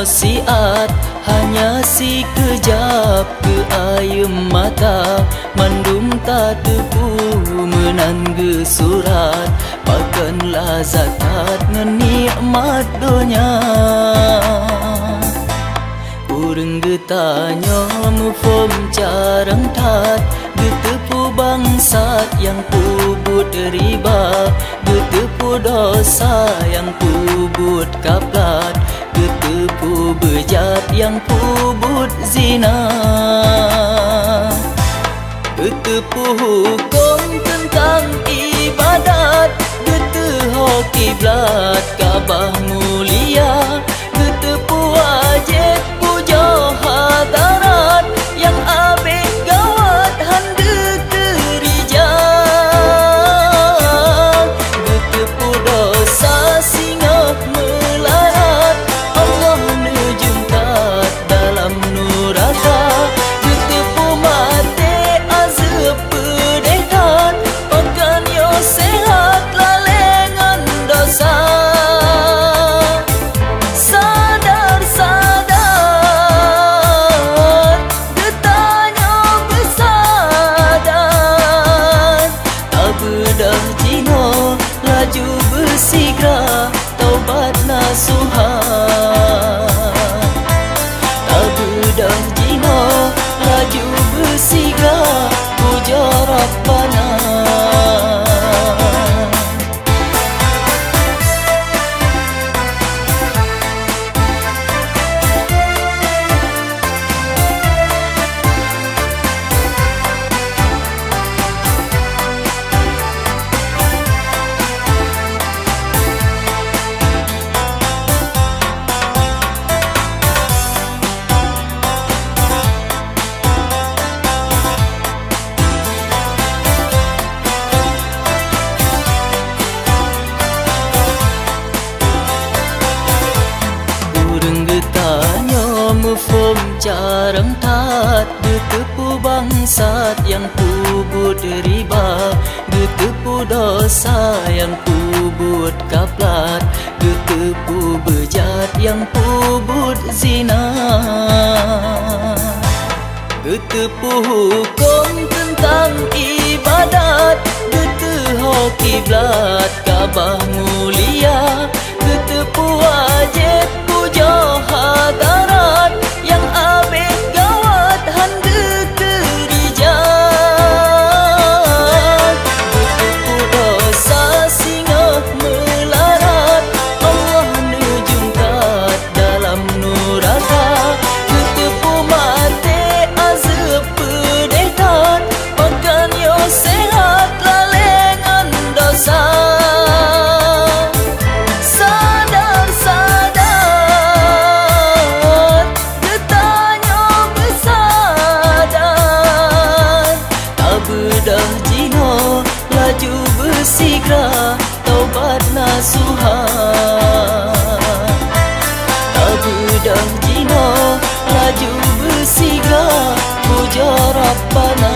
nasihat hanya si kejap ke air mata, mandum tak tepu menangga surat, bahkanlah zakat ngenikmat dunia. Urang getanya mufom carang tat, getepu bangsat yang pubut riba, getepu dosa yang pubut kaplat, getepu bejat yang pubut zina. Getepu hukum tentang ibadat, geteho kiblat Kaabah mulia, getepu wajib puja hadarat, yang abid gawat handa kerijal. Getepu dosa singa melarat, Allah nejumkat dalam neraka. Getepu mati azab pedihkan, pakan yo sehat lalengan dosa. Sadar, sadar, getanya bersadar, tak bedah jino laju bersigra, taubat nasuhan. Tak bedah jino laju bersigra, puja Rabbana. Mufum carang tat, getepu bangsat yang pubut riba, getepu dosa yang pubut kaplat, getepu bejat yang pubut zina. Getepu hukum tentang ibadat, geteho kiblat Kaabah mulia, getepu wajib puja hadarat, yang abid gawat handa kerijal. Getepu dosa singa melarat, Allah nejumkat dalam neraka. Getepu mati azab pedihkan, pakan yo sehat lalengan dosa. Sadar, sadar, getanya bersadar, tak bedah jino laju bersigra, taubat nasuhan. Tak bedah jino laju bersigra, puja Rabbana.